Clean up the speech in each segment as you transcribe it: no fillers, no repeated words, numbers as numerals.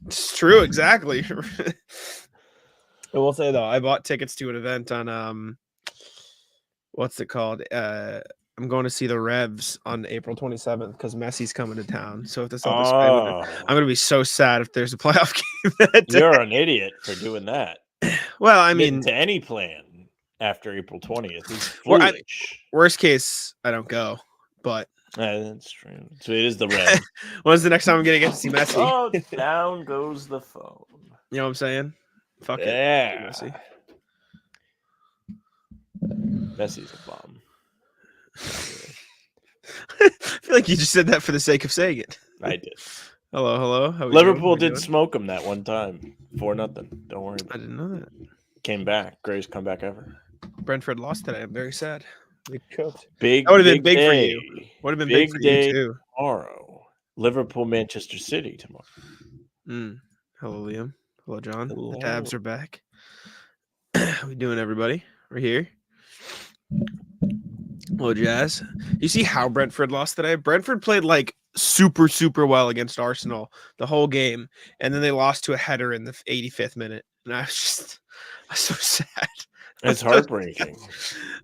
It's true, exactly. I will say though, I bought tickets to an event on what's it called? I'm going to see the Revs on April 27th because Messi's coming to town. So if the Celtics play, I'm going to be so sad if there's a playoff game that day. You're an idiot for doing that. Well, I mean, to any plan after April 20th is foolish. Worst case, I don't go, but that's true. So it is the Revs. When's the next time I'm going to get to see Messi? Oh, down goes the phone. You know what I'm saying? Fuck it. Yeah. Messi. Messi's a bomb. I feel like you just said that for the sake of saying it. I did. Hello. Liverpool did smoke him that one time. 4-0. Don't worry. I didn't know that. Came back. Greatest comeback ever. Brentford lost today. I'm very sad. They choked. That would have been big for you. Would have been big for you too. Tomorrow. Liverpool, Manchester City tomorrow. Hello, Liam. Hello, John. Hello. The tabs are back. How we doing, everybody? We're here. Hello, Jazz. You see how Brentford lost today? Brentford played like super, super well against Arsenal the whole game, and then they lost to a header in the 85th minute. And I was so sad. It's heartbreaking.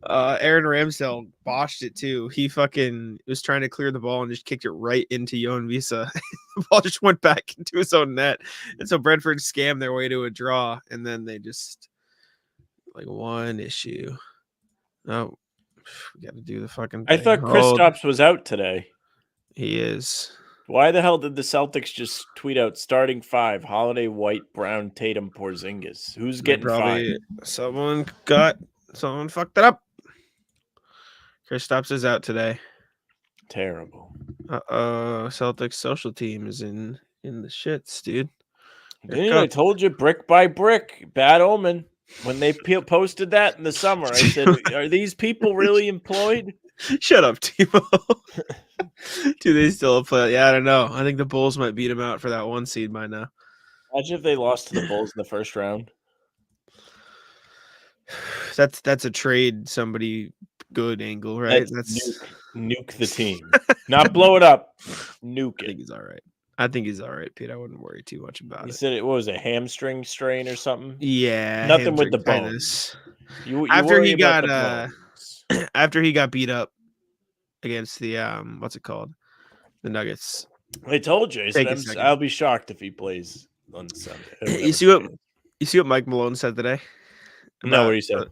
Aaron Ramsdale botched it too. He fucking was trying to clear the ball and just kicked it right into Yohan Visa. The ball just went back into his own net. And so Brentford scammed their way to a draw, and then they just one issue. Oh, we got to do the fucking thing. I thought Kristaps was out today. He is. Why the hell did the Celtics just tweet out starting 5, Holiday, White, Brown, Tatum, Porzingis? Who's getting 5? Someone fucked it up. Kristaps is out today. Terrible. Celtics social team is in the shits, dude. I told you, brick by brick, bad omen. When they posted that in the summer, I said, are these people really employed? Shut up, Timo. Do they still play? Yeah, I don't know. I think the Bulls might beat them out for that 1 seed by now. Imagine if they lost to the Bulls in the first round. That's a trade somebody good angle, right? That's nuke the team. Not blow it up. Nuke it. I think he's all right. Pete. I wouldn't worry too much about it. You said it was a hamstring strain or something? Yeah. Nothing with the bones. You after he got after he got beat up against the what's it called? The Nuggets. I told you. I'll be shocked if he plays on Sunday. You see what Mike Malone said today? No, what he said.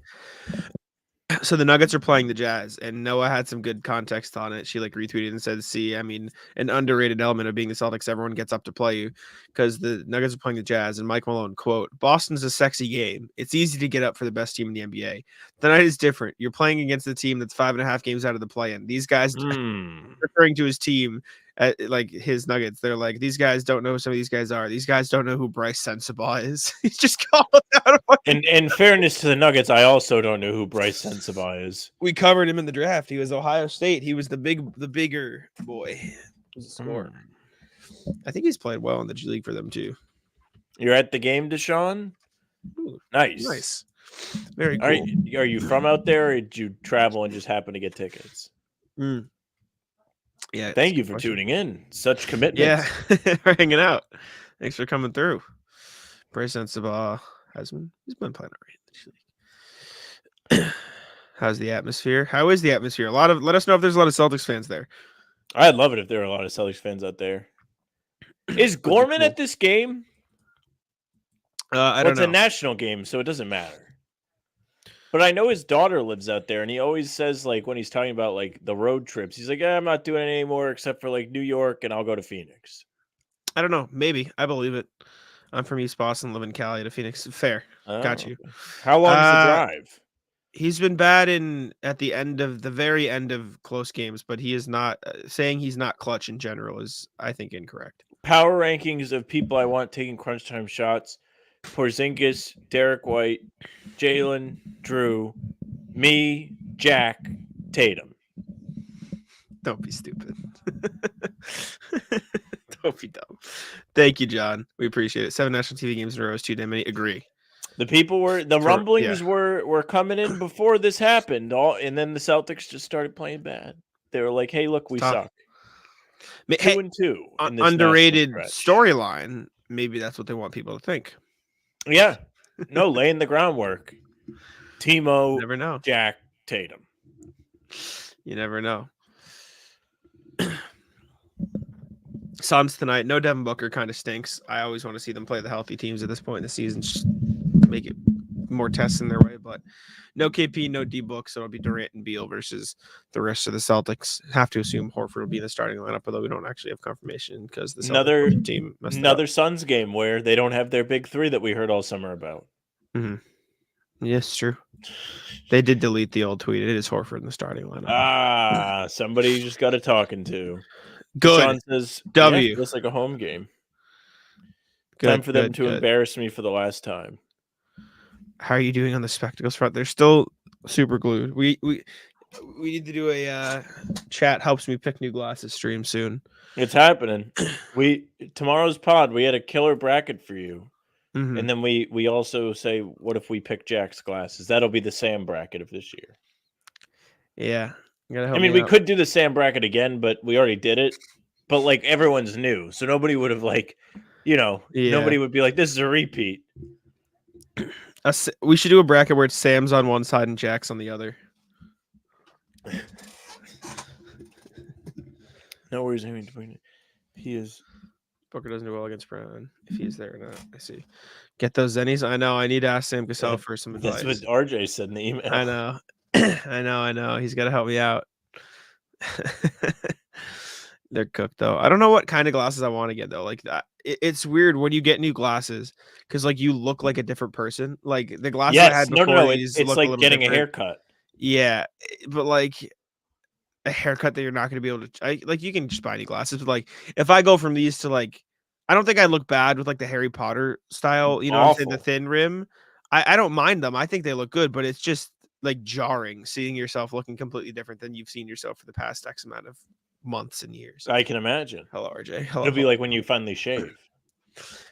So the Nuggets are playing the Jazz, and Noah had some good context on it. She retweeted and said, "See, I mean, an underrated element of being the Celtics, everyone gets up to play you because the Nuggets are playing the Jazz." And Mike Malone, quote, "Boston's a sexy game. It's easy to get up for the best team in the NBA. Tonight is different. You're playing against the team that's 5.5 games out of the play-in. These guys," referring to his team, his Nuggets, they're like, "These guys don't know who some of these guys are. These guys don't know who Bryce Sensabaugh is." He's just called out. In fairness to the Nuggets, I also don't know who Bryce Sensabaugh is. We covered him in the draft. He was Ohio State. He was the bigger boy. He was a scorer. I think he's played well in the G League for them too. You're at the game, Deshaun? Ooh, nice. Very cool. Are you from out there, or did you travel and just happen to get tickets? Yeah. Thank you for tuning in. Such commitment. Yeah, we're hanging out. Thanks for coming through. Bryce Sensabaugh he's been playing all right. How's the atmosphere? How is the atmosphere? Let us know if there's a lot of Celtics fans there. I'd love it if there are a lot of Celtics fans out there. Is Gorman at this game? I don't know. It's a national game, so it doesn't matter. But I know his daughter lives out there, and he always says, when he's talking about, the road trips, he's like, I'm not doing it anymore except for, New York, and I'll go to Phoenix. I don't know. Maybe. I believe it. I'm from East Boston, live in Cali to Phoenix. Fair. Got you. How long is the drive? He's been bad at the very end of close games, but he is not saying he's not clutch in general is, I think, incorrect. Power rankings of people I want taking crunch time shots. Porzingis, Derrick White, Jaylen, Drew, me, Jack, Tatum. Don't be stupid. Don't be dumb. Thank you, John. We appreciate it. 7 national TV games in a row is too damn many. Agree. The rumblings were coming in before this happened. And then the Celtics just started playing bad. They were like, hey, look, we suck. 2-2. Underrated storyline. maybe that's what they want people to think. Yeah. No, laying the groundwork. Timo, Never know. Jack, Tatum. You never know. Suns tonight. No Devin Booker kind of stinks. I always want to see them play the healthy teams at this point in the season. Just make it more tests in their way. But no KP, no D Book, so it'll be Durant and Beal versus the rest of the Celtics. Have to assume Horford will be in the starting lineup, although we don't actually have confirmation because the Celtics team messed it up. Another Suns game where they don't have their big three that we heard all summer about. Mm-hmm. Yes, true. They did delete the old tweet. It is Horford in the starting lineup. Ah, somebody just got a talking to. Good. Sean says, W. Yeah, feels like a home game. Good, Time for them to embarrass me for the last time. How are you doing on the spectacles front? They're still super glued. We need to do a chat helps me pick new glasses stream soon. It's happening. Tomorrow's pod, we had a killer bracket for you. Mm-hmm. And then we also say, what if we pick Jack's glasses? That'll be the Sam bracket of this year. Yeah. I mean, we could do the Sam bracket again, but we already did it. But like everyone's new, so nobody would have nobody would be like, this is a repeat. We should do a bracket where it's Sam's on one side and Jack's on the other. No worries. He is. Booker doesn't do well against Brown. If he's there or not, I see. Get those zennies. I know. I need to ask Sam Cassell for some advice. That's what RJ said in the email. I know. I know. He's got to help me out. They're cooked though. I don't know what kind of glasses I want to get though. Like that, it's weird when you get new glasses because like you look like a different person. Like the glasses I had before. No. It's like getting a haircut. Yeah, but like a haircut that you're not going to be able to. Like you can just buy new glasses, but like if I go from these to like, I don't think I look bad with like the Harry Potter style. You know, the thin rim. I don't mind them. I think they look good, but it's just like jarring seeing yourself looking completely different than you've seen yourself for the past X amount of months and years. I can imagine. Hello, RJ. Hello. It'll be like when you finally shave.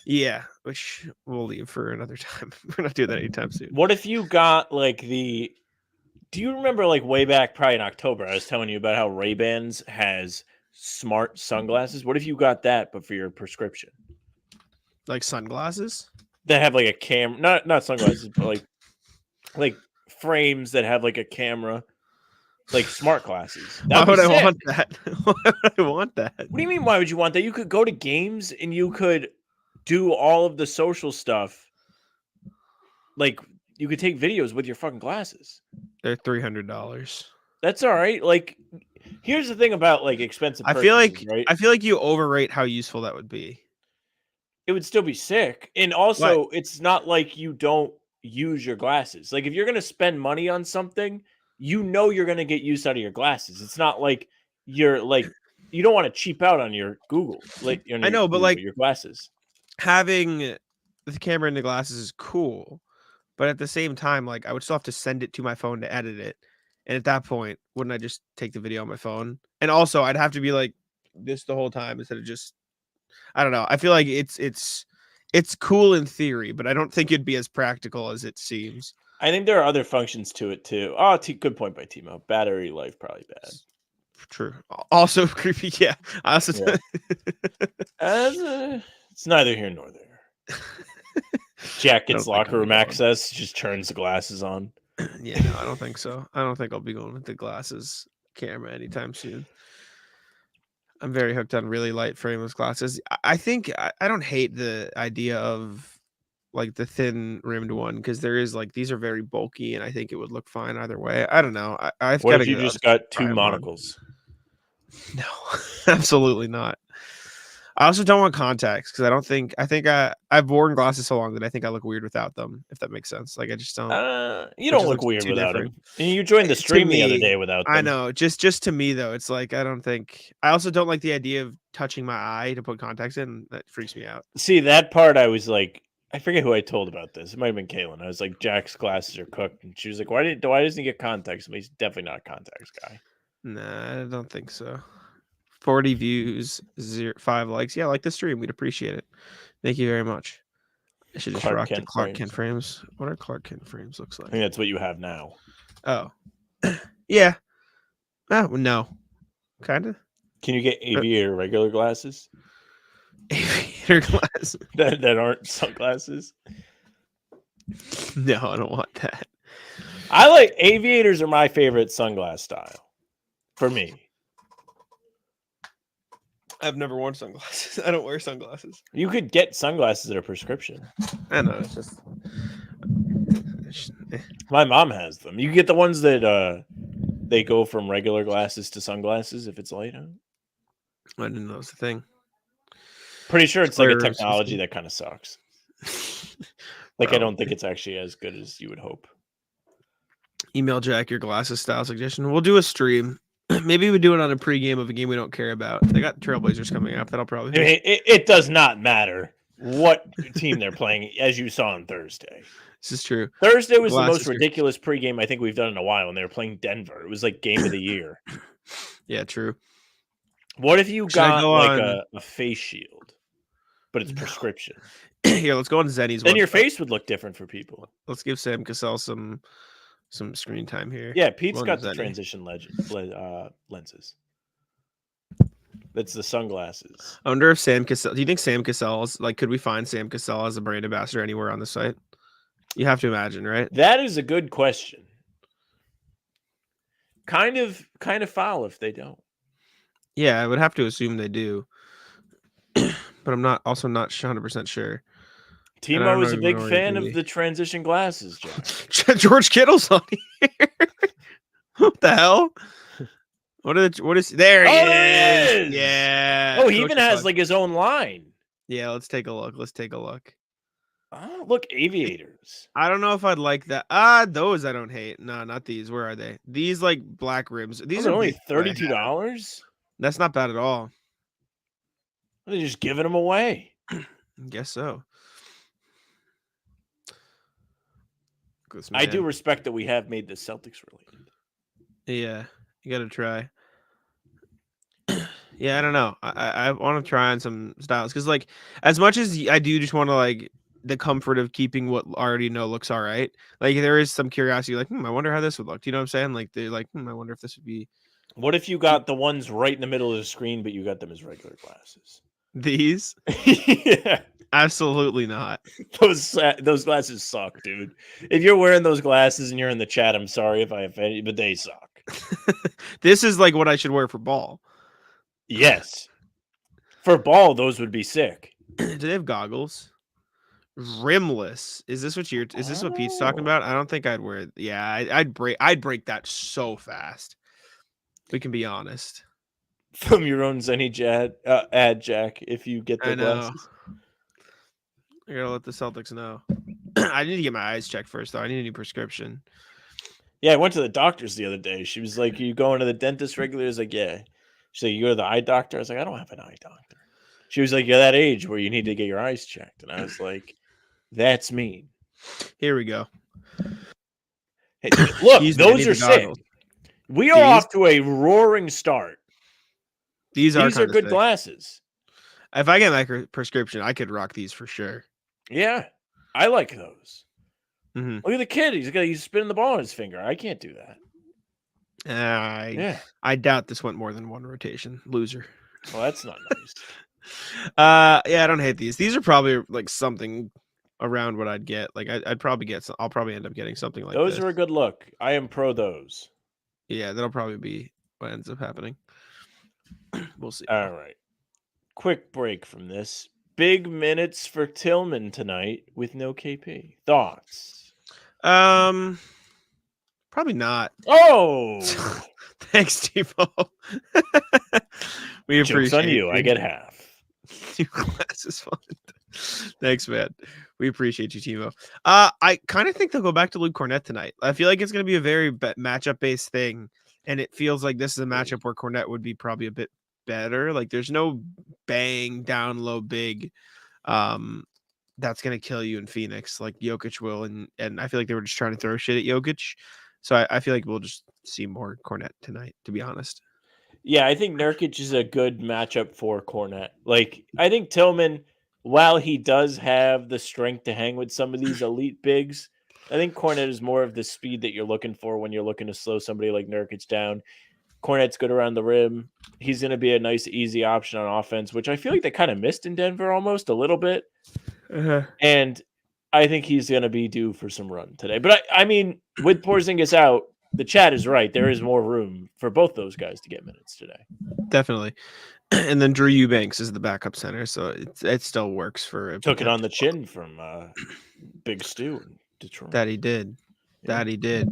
Yeah, which we'll leave for another time. We're not doing that anytime soon. What if you got like do you remember like way back probably in October, I was telling you about how Ray-Bans has smart sunglasses? What if you got that, but for your prescription? Like sunglasses? That have like a camera, not sunglasses, but like frames that have like a camera. Like smart glasses. Why would I want that? Why would I want that? What do you mean, why would you want that? You could go to games and you could do all of the social stuff. Like, you could take videos with your fucking glasses. They're $300. That's all right. Like, here's the thing about, like, expensive purchases, I feel like you overrate how useful that would be. It would still be sick. And also, it's not like you don't use your glasses. Like, if you're going to spend money on something, you know you're going to get use out of your glasses. It's not like you're like you don't want to cheap out on your Google. Like I know, but like your glasses. Having the camera in the glasses is cool, but at the same time, like I would still have to send it to my phone to edit it. And at that point, wouldn't I just take the video on my phone? And also, I'd have to be like this the whole time instead of just I don't know. I feel like it's cool in theory, but I don't think it'd be as practical as it seems. I think there are other functions to it too. Oh, good point by Timo. Battery life probably bad. True. Also creepy. Yeah. I also. Yeah. It's neither here nor there. Jack gets locker room access. Just turns the glasses on. Yeah, no, I don't think so. I don't think I'll be going with the glasses camera anytime soon. I'm very hooked on really light frameless glasses. I think I don't hate the idea of like the thin rimmed one because there is like these are very bulky and I think it would look fine either way. I don't know. What if you just got two monocles? No, absolutely not. I also don't want contacts because I think I've worn glasses so long that I think I look weird without them. If that makes sense, like I just don't. You don't look weird without them. And you joined the stream the other day without them. I know. Just to me though, it's like I don't think. I also don't like the idea of touching my eye to put contacts in. That freaks me out. See that part, I was like, I forget who I told about this. It might have been Kaylin. I was like, Jack's glasses are cooked, and she was like, why doesn't he get contacts? He's definitely not a contacts guy. Nah, I don't think so. 40 views, 5 likes. Yeah, like the stream. We'd appreciate it. Thank you very much. I should just rock the Clark Kent frames. What are Clark Kent frames looks like? I think that's what you have now. Oh. Yeah. Oh, no. Kind of. Can you get aviator regular glasses? Aviator glasses. that aren't sunglasses. No, I don't want that. I like aviators are my favorite sunglass style. For me, I've never worn sunglasses. I don't wear sunglasses. you could get sunglasses that are prescription. I know it's just. My mom has them. You can get the ones that they go from regular glasses to sunglasses if it's light out. I didn't know it was a thing. Pretty sure it's like a Clear technology system. that kind of sucks. Like I don't think it's actually as good as you would hope. Email Jack your glasses style suggestion. We'll do a stream. Maybe we do it on a pregame of a game we don't care about. They got Trailblazers coming up. That'll probably. I mean, it does not matter what team they're playing, as you saw on Thursday. This is true. Thursday was the most ridiculous pregame I think we've done in a while, and they were playing Denver. It was like game of the year. Yeah, true. What if you got like a face shield, but it's prescription? Here, let's go on Zenny's. Then your face would look different for people. Let's give Sam Cassell some screen time here. Yeah, Pete's got the transition lenses. That's the sunglasses. I wonder if Sam Cassell. Do you think Sam Cassell's like? Could we find Sam Cassell as a brand ambassador anywhere on the site? You have to imagine, right? That is a good question. Kind of foul if they don't. Yeah, I would have to assume they do, but I'm not 100% sure. Timo is a big fan of the transition glasses, John. George Kittle's on here. What the hell? What is there? He is. Yeah. Oh, he even has like his own line. Yeah, let's take a look. Oh, look, aviators. I don't know if I'd like that. Those I don't hate. No, not these. Where are they? These like black rims. These are only $32. That's not bad at all. They're just giving them away. I guess so. I do respect that we have made the Celtics related. Yeah, you got to try. Yeah, I don't know. I want to try on some styles because, like, as much as I do just want to like the comfort of keeping what I already know looks all right. Like, there is some curiosity. Like, I wonder how this would look. Do you know what I'm saying? Like, they're like, I wonder if this would be. What if you got the ones right in the middle of the screen, but you got them as regular glasses? These? Yeah. Absolutely not. Those glasses suck, dude. If you're wearing those glasses and you're in the chat, I'm sorry if I offend you, but they suck. This is like what I should wear for ball. Yes. For ball, those would be sick. Do they have goggles? Rimless. Is this what Pete's talking about? I don't think I'd wear it. Yeah, I'd break that so fast. We can be honest. From your own Zenny ad, Jack, if you get the glasses. I gotta let the Celtics know. I need to get my eyes checked first, though. I need a new prescription. Yeah, I went to the doctor's the other day. She was like, "You going to the dentist regularly?" I was like, "Yeah." She's like, "You go to the eye doctor?" I was like, "I don't have an eye doctor." She was like, "You're that age where you need to get your eyes checked," and I was like, "That's mean." Here we go. Hey, look, those are sick. We are off to a roaring start. These are good glasses. If I get my prescription, I could rock these for sure. Yeah, I like those. Mm-hmm. Look at the kid. He's spinning the ball on his finger. I can't do that. I doubt this went more than one rotation. Loser. Well, that's not nice. Yeah, I don't hate these. These are probably like something around what I'd get. Like I'd probably get some. I'll probably end up getting something like those. Those are a good look. I am pro those. Yeah, that'll probably be what ends up happening. We'll see. All right. Quick break from this. Big minutes for Tillman tonight with no KP. Thoughts? Probably not. Oh, thanks, Timo. We appreciate Joke's on you. I get half. New class is fun. Thanks, man. We appreciate you, Timo. I kind of think they'll go back to Luke Cornett tonight. I feel like it's going to be a very matchup based thing, and it feels like this is a matchup where Cornett would be probably a bit better. Like there's no bang down low big that's gonna kill you in Phoenix like Jokic will, and I feel like they were just trying to throw shit at Jokic, so I feel like we'll just see more Cornett tonight, to be honest. Yeah, I think Nurkic is a good matchup for Cornett. Like I think Tillman, while he does have the strength to hang with some of these elite bigs, I think Cornett is more of the speed that you're looking for when you're looking to slow somebody like Nurkic down. Cornette's good around the rim. He's going to be a nice, easy option on offense, which I feel like they kind of missed in Denver almost a little bit. And I think he's going to be due for some run today. But I mean, with Porzingis out, the chat is right. There is more room for both those guys to get minutes today. Definitely. And then Drew Eubanks is the backup center, so it still works for. Took it on the chin from Big Stu in Detroit. That he did. Yeah. That he did.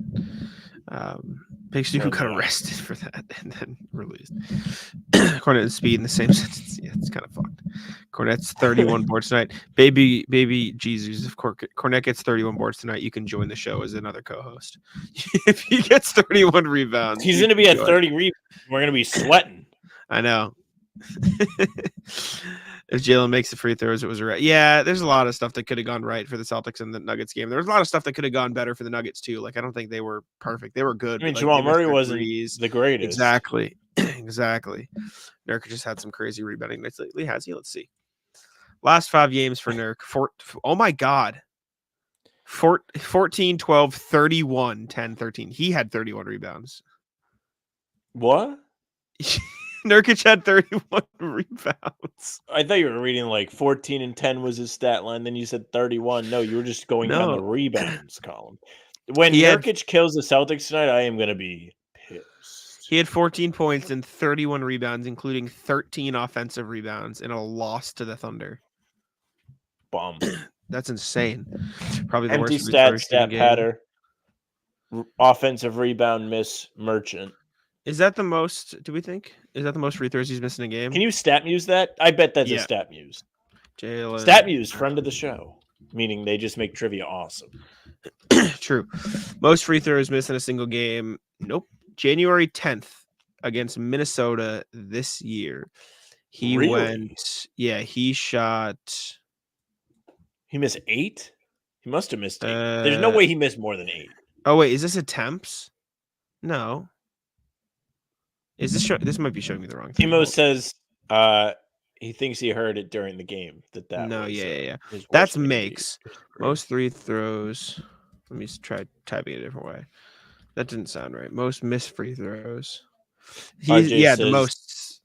Big Stu Turned got it arrested for that and then released. Cornet and Speed in the same sentence. Yeah, it's kind of fucked. Cornet's 31 boards tonight. Baby Jesus. If Cornet gets 31 boards tonight, you can join the show as another co-host. If he gets 31 rebounds, he's going to be at 30 rebounds. We're going to be sweating. I know. If Jaylen makes the free throws, it was right. Yeah, there's a lot of stuff that could have gone right for the Celtics in the Nuggets game. There was a lot of stuff that could have gone better for the Nuggets too. Like I don't think they were perfect. They were good. I mean, but, Jamal Murray their wasn't threes. the greatest. Exactly. Exactly. Nurk just had some crazy rebounding nights lately. Has he? Let's see. Last 5 games for Nurk. Oh my God. 14, 12, 31, 10, 13. He had 31 rebounds. What? Nurkic had 31 rebounds. I thought you were reading like 14 and 10 was his stat line. Then you said 31. No, you were just going down the rebounds column. When Nurkic kills the Celtics tonight, I am going to be pissed. He had 14 points and 31 rebounds, including 13 offensive rebounds in a loss to the Thunder. Bum. That's insane. Probably the empty worst stat patter. Offensive rebound miss merchant. Is that the most? Do we think? Is that the most free throws he's missed in a game? Can you stat muse that? I bet that's a stat muse. Jaylen. Stat muse, friend of the show. Meaning they just make trivia awesome. True. Most free throws missed in a single game. Nope. January 10th against Minnesota this year. He went. Yeah, he shot. He missed 8? He must have missed 8. There's no way he missed more than 8. Oh wait, is this attempts? No. Is this this might be showing me the wrong thing. Timo says he thinks he heard it during the game. No, yeah. That's makes. Most free throws. Let me try typing it a different way. That didn't sound right. Most missed free throws. The most.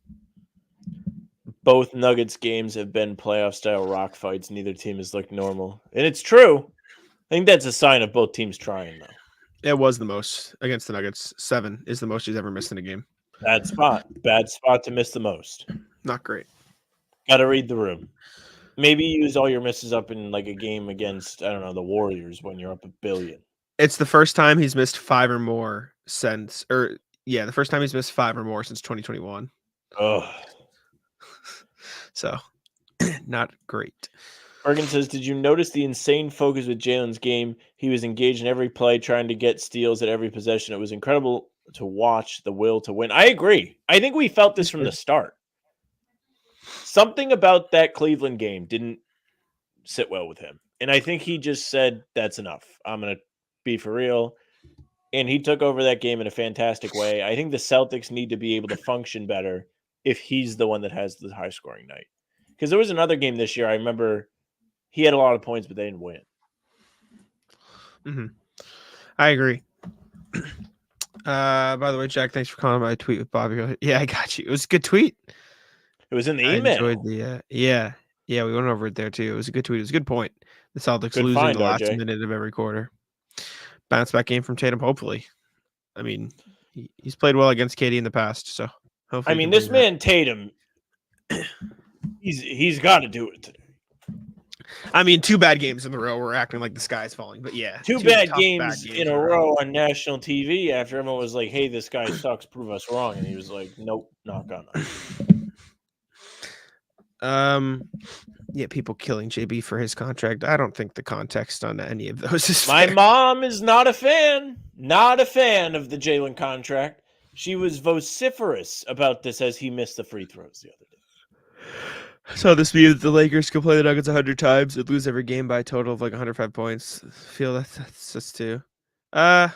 Both Nuggets games have been playoff style rock fights. Neither team has looked normal. And it's true. I think that's a sign of both teams trying, though. It was the most against the Nuggets. 7 is the most he's ever missed in a game. Bad spot. Bad spot to miss the most. Not great. Got to read the room. Maybe use all your misses up in like a game against, I don't know, the Warriors when you're up $1 billion. It's the first time he's missed 5 or more the first time he's missed 5 or more since 2021. Ugh. So, not great. Bergen says, did you notice the insane focus with Jaylen's game? He was engaged in every play, trying to get steals at every possession. It was incredible to watch, the will to win. I agree. I think we felt this from the start. Something about that Cleveland game didn't sit well with him. And I think he just said, that's enough. I'm going to be for real. And he took over that game in a fantastic way. I think the Celtics need to be able to function better if he's the one that has the high scoring night. Because there was another game this year, I remember he had a lot of points, but they didn't win. Mm-hmm. I agree. By the way, Jack, thanks for calling my tweet with Bobby. Yeah, I got you. It was a good tweet. It was in the email. I enjoyed the yeah, we went over it there too. It was a good tweet. It was a good point. The Celtics good losing find, the last RJ. minute of every quarter. Bounce back game from Tatum, hopefully. I mean, he's played well against KD in the past, so hopefully. I mean, this man Tatum, he's got to do it today. I mean, 2 bad games in a row. We're acting like the sky's falling, but yeah, two bad games in a row on national TV. After everyone was like, "Hey, this guy sucks. Prove us wrong," and he was like, "Nope, not gonna." Yeah, people killing JB for his contract. I don't think the context on any of those is My fair. mom is not a fan of the Jaylen contract. She was vociferous about this as he missed the free throws the other day. So this means that the Lakers could play the Nuggets 100 times and lose every game by a total of like 105 points. I feel that's just too. I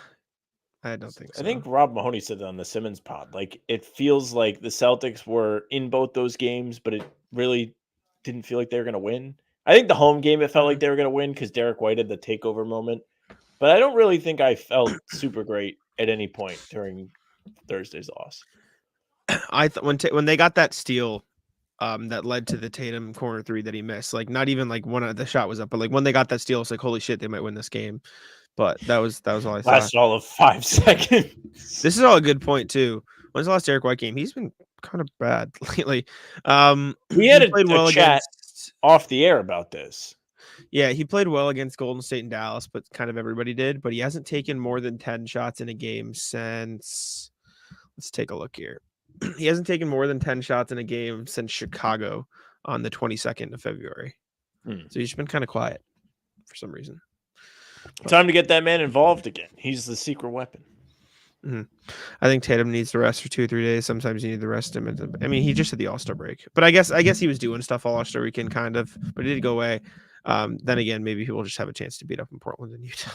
don't think so. I think Rob Mahoney said that on the Simmons pod. Like, it feels like the Celtics were in both those games, but it really didn't feel like they were going to win. I think the home game, it felt like they were going to win because Derrick White had the takeover moment. But I don't really think I felt super great at any point during Thursday's loss. when they got that steal, that led to the Tatum corner three that he missed. Like not even like one of the shot was up, but like when they got that steal, it's like holy shit, they might win this game. But that was all I thought. Lasted all of 5 seconds. This is all a good point too. When's the last Derrick White game? He's been kind of bad lately. We had played a chat off the air about this. Yeah, he played well against Golden State and Dallas, but kind of everybody did. But he hasn't taken more than 10 shots in a game since. Let's take a look here. He hasn't taken more than 10 shots in a game since Chicago on the 22nd of February. So he's been kind of quiet for some reason. Time to get that man involved again. He's the secret weapon. I think Tatum needs the rest for 2 or 3 days. Sometimes you need to rest him. I mean, he just had the All-Star break, but I guess he was doing stuff all All-Star weekend, kind of, but it did go away. Then again, maybe he will just have a chance to beat up in Portland and Utah.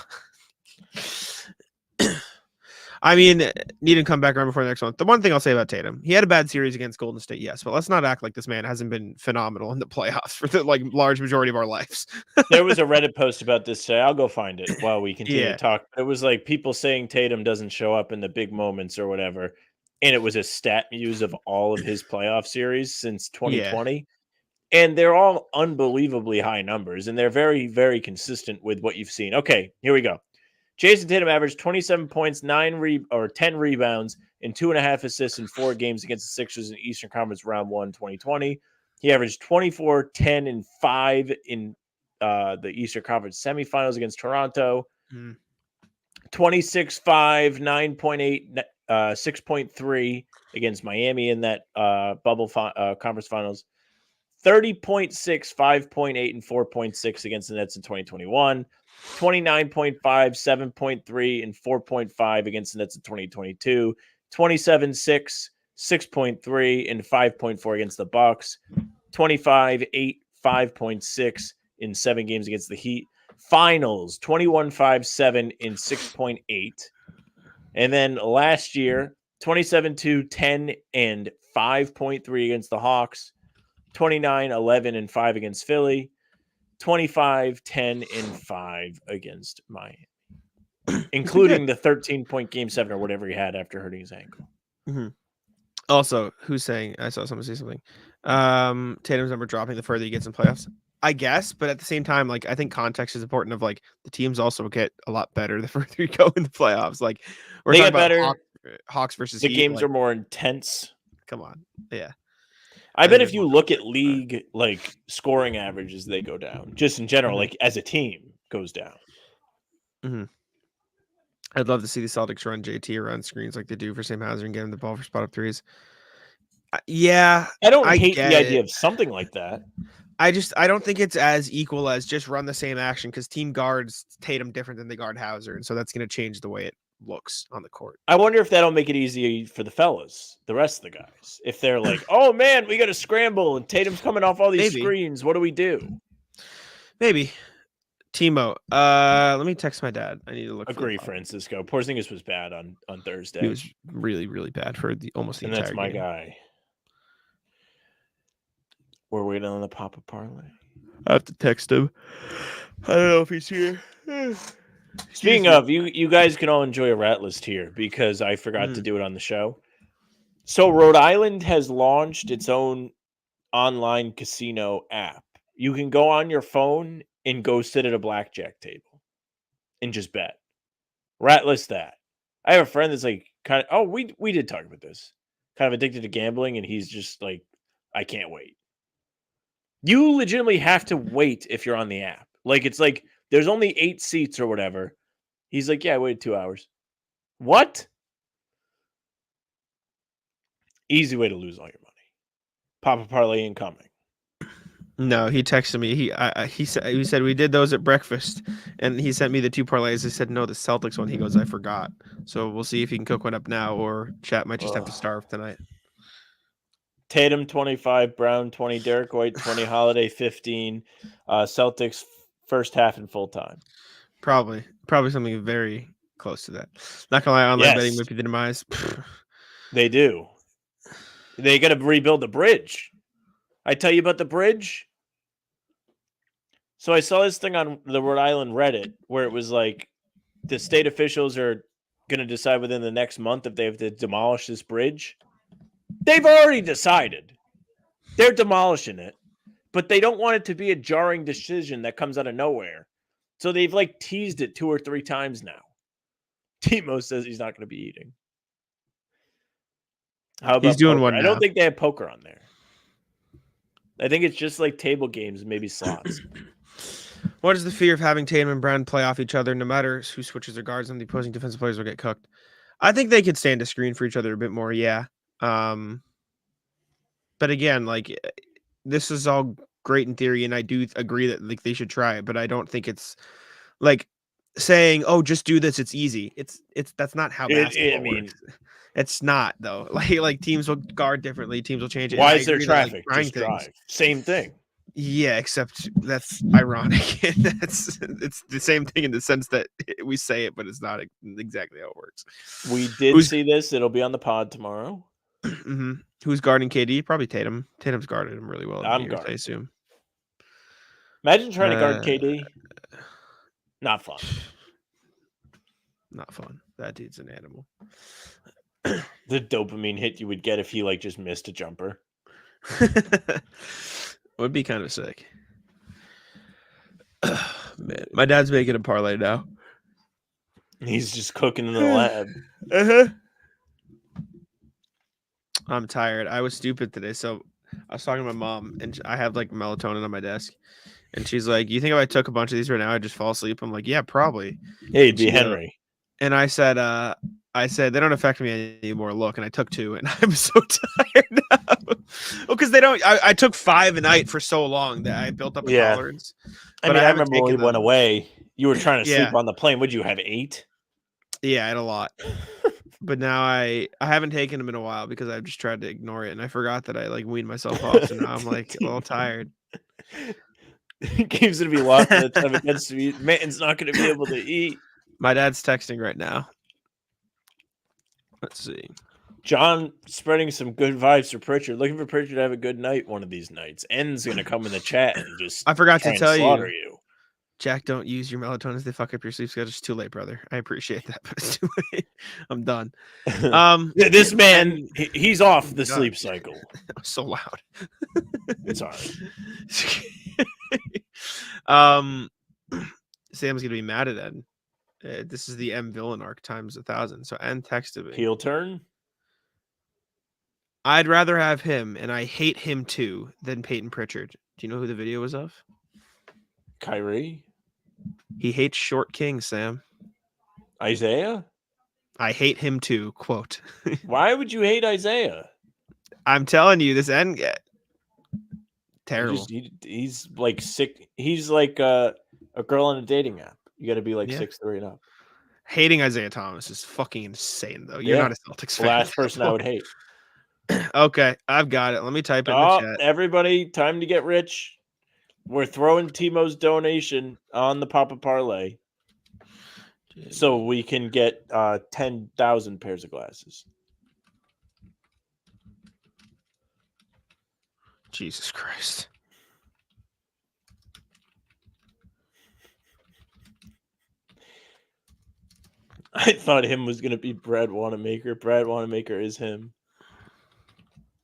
I mean, need to come back around before the next one. The one thing I'll say about Tatum, he had a bad series against Golden State, yes, but let's not act like this man hasn't been phenomenal in the playoffs for the large majority of our lives. There was a Reddit post about this today. I'll go find it while we continue to talk. It was like people saying Tatum doesn't show up in the big moments or whatever, and it was a stat muse of all of his playoff series since 2020. And they're all unbelievably high numbers, and they're very, very consistent with what you've seen. Okay, here we go. Jayson Tatum averaged 27 points, 10 rebounds, and 2.5 assists in 4 games against the Sixers in Eastern Conference Round 1 2020. He averaged 24, 10, and 5 in the Eastern Conference semifinals against Toronto. 26, 5, 9.8, 6.3 against Miami in that bubble conference finals. 30.6, 5.8, and 4.6 against the Nets in 2021. 29.5, 7.3, and 4.5 against the Nets in 2022. 27.6, 6.3, and 5.4 against the Bucks. 25, 8, 5.6 in 7 games against the Heat. Finals, 21, 5, 7, and 6.8. And then last year, 27, 2, 10, and 5.3 against the Hawks. 29, 11, and 5 against Philly. 25, 10, and 5 against Miami, including the 13-point game 7 or whatever he had after hurting his ankle. Also, who's saying, I saw someone say something, Tatum's number dropping the further he gets in playoffs? I guess, but at the same time, like, I think context is important of, like, the teams also get a lot better the further you go in the playoffs. Like, we're they talking get about better. Hawks versus the Heat, games like, are more intense. Come on. Yeah. I bet if you look at league like scoring averages, they go down. Just in general, like as a team, goes down. I'd love to see the Celtics run JT around screens like they do for Sam Hauser and get him the ball for spot up threes. Yeah, I don't hate the idea of something like that. I don't think it's as equal as just run the same action because team guards Tatum different than they guard Hauser, and so that's going to change the way it looks on the court. I wonder if that'll make it easier for the fellas, the rest of the guys. If they're like, oh man, we got to scramble and Tatum's coming off all these screens. What do we do? Maybe. Timo, let me text my dad. I need to look. Agree, Francisco. Porzingis was bad on Thursday. He was really, really bad for almost the entire game. And that's my guy. We're waiting on the Papa Parlay. I have to text him. I don't know if he's here. Speaking of, you guys can all enjoy a rat list here because I forgot to do it on the show. So Rhode Island has launched its own online casino app. You can go on your phone and go sit at a blackjack table and just bet. Rat list that. I have a friend that's like we did talk about this. Kind of addicted to gambling, and he's just like, I can't wait. You legitimately have to wait if you're on the app. Like it's like there's only 8 seats or whatever. He's like, yeah, I waited 2 hours. What? Easy way to lose all your money. Papa Parlay incoming. No, he texted me. He said we did those at breakfast, and he sent me the 2 parlays. I said no, the Celtics one. He goes, I forgot. So we'll see if he can cook one up now, or chat might just have to starve tonight. Tatum 25, Brown 20, Derrick White 20, Holiday 15, Celtics first half in full time. Probably something very close to that. Not gonna lie, online betting would be the demise. They do. They got to rebuild the bridge. I tell you about the bridge. So I saw this thing on the Rhode Island Reddit where it was like the state officials are going to decide within the next month if they have to demolish this bridge. They've already decided. They're demolishing it, but they don't want it to be a jarring decision that comes out of nowhere. So they've like teased it 2 or 3 times now. Timo says he's not going to be eating. How about He's doing poker? one I now. don't think they have poker on there. I think it's just like table games, maybe slots. What is the fear of having Tatum and Brown play off each other? No matter who switches their guards, and the opposing defensive players will get cooked. I think they could stand a screen for each other a bit more. Yeah. But again, like this is all great in theory, and I do agree that like they should try it, but I don't think it's like saying, "Oh, just do this. It's easy." It's that's not how basketball works. It's not though. Like teams will guard differently. Teams will change it. Why is there traffic? That, like, just drive. Same thing. Yeah, except that's ironic. it's the same thing in the sense that we say it, but it's not exactly how it works. We did see this. It'll be on the pod tomorrow. Mm-hmm. Who's guarding KD? Probably Tatum. Tatum's guarded him really well. I'm guarding. I assume. Imagine trying to guard KD. Not fun. Not fun. That dude's an animal. The dopamine hit you would get if he like just missed a jumper. Would be kind of sick. Man, my dad's making a parlay now. He's just cooking in the lab. I'm tired. I was stupid today. So I was talking to my mom, and I have like melatonin on my desk. And she's like, "You think if I took a bunch of these right now, I'd just fall asleep?" I'm like, "Yeah, probably." Hey, it'd be Henry. And I said, they don't affect me anymore. Look, and I took 2, and I'm so tired now. Well, because they don't. I took 5 a night for so long that I built up a tolerance. I mean, I remember when we went away. You were trying to sleep on the plane. Would you have 8? Yeah, I had a lot. But now I haven't taken them in a while because I've just tried to ignore it, and I forgot that I like weaned myself off. So now I'm like a little tired. Game's gonna be lost by the time it gets to eat. Man's not gonna be able to eat. My dad's texting right now. Let's see. John spreading some good vibes for Pritchard. Looking for Pritchard to have a good night one of these nights. N's gonna come in the chat and just I forgot to tell you. Jack, don't use your melatonin. They fuck up your sleep schedule. It's too late, brother. I appreciate that, but it's too late. I'm done. This man, he's off the sleep cycle. So loud. It's all right. Sam's gonna be mad at Ed. This is the M villain arc times 1,000. So N texted me. Heel turn. I'd rather have him, and I hate him too, than Peyton Pritchard. Do you know who the video was of? Kyrie. He hates short kings, Sam. Isaiah? I hate him too, quote. Why would you hate Isaiah? I'm telling you, this end terrible. He's like sick. He's like a girl on a dating app. You got to be like 6'3" and up. Hating Isaiah Thomas is fucking insane, though. You're not a Celtics fan. Last person I would hate. Okay, I've got it. Let me type it in the chat. Everybody, time to get rich. We're throwing Timo's donation on the Papa Parlay so we can get 10,000 pairs of glasses. Jesus Christ. I thought him was going to be Brad Wanamaker. Brad Wanamaker is him.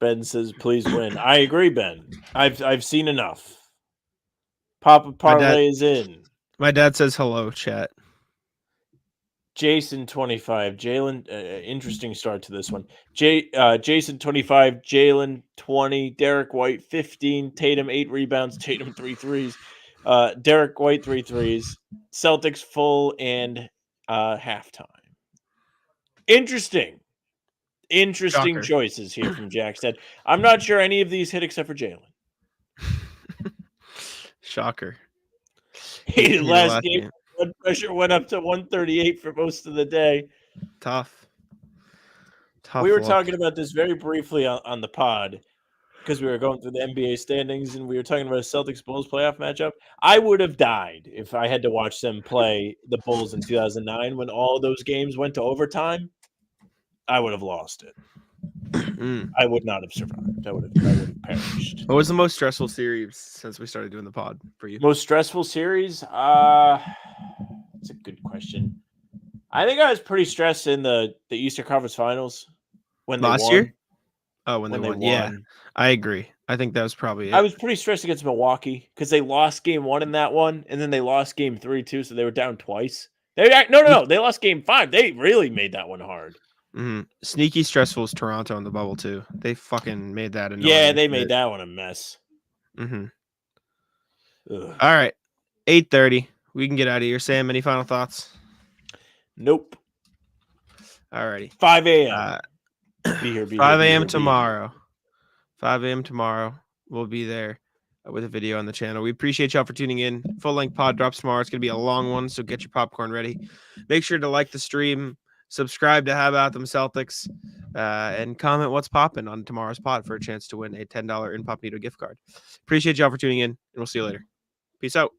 Ben says, please win. I agree, Ben. I've seen enough. Papa Parlay is in. My dad says hello, chat. Jayson 25. Jaylen, interesting start to this one. Jayson 25. Jaylen 20. Derrick White 15. Tatum 8 rebounds. Tatum 3 threes. Derrick White 3 threes. Celtics full and halftime. Interesting Shocker. Choices here from Jackstead. I'm not sure any of these hit except for Jaylen. Shocker. Hated last game. Blood pressure went up to 138 for most of the day. Tough. We were talking about this very briefly on the pod because we were going through the NBA standings and we were talking about a Celtics Bulls playoff matchup. I would have died if I had to watch them play the Bulls in 2009 when all those games went to overtime. I would have lost it. I would not have survived. I would have perished. What was the most stressful series since we started doing the pod for you? Most stressful series? That's a good question. I think I was pretty stressed in the Eastern Conference Finals when they won. Last year? Oh, when they when they won. Yeah, won. I agree. I think that was probably I it. was pretty stressed against Milwaukee because they lost game 1 in that one, and then they lost game 3 too, so they were down twice. No, they lost game 5. They really made that one hard. Sneaky stressful is Toronto in the bubble too. They fucking made that annoying. Yeah, they made that one a mess. Mm-hmm. Ugh. All right, 8:30. We can get out of here. Sam, any final thoughts? Nope. All righty. 5 a.m. Be here. 5 a.m. tomorrow. 5 a.m. tomorrow. We'll be there with a video on the channel. We appreciate y'all for tuning in. Full-length pod drops tomorrow. It's going to be a long one, so get your popcorn ready. Make sure to like the stream, subscribe to How About Them Celtics, and comment what's popping on tomorrow's pod for a chance to win a $10 Incognito gift card. Appreciate y'all for tuning in, and we'll see you later. Peace out.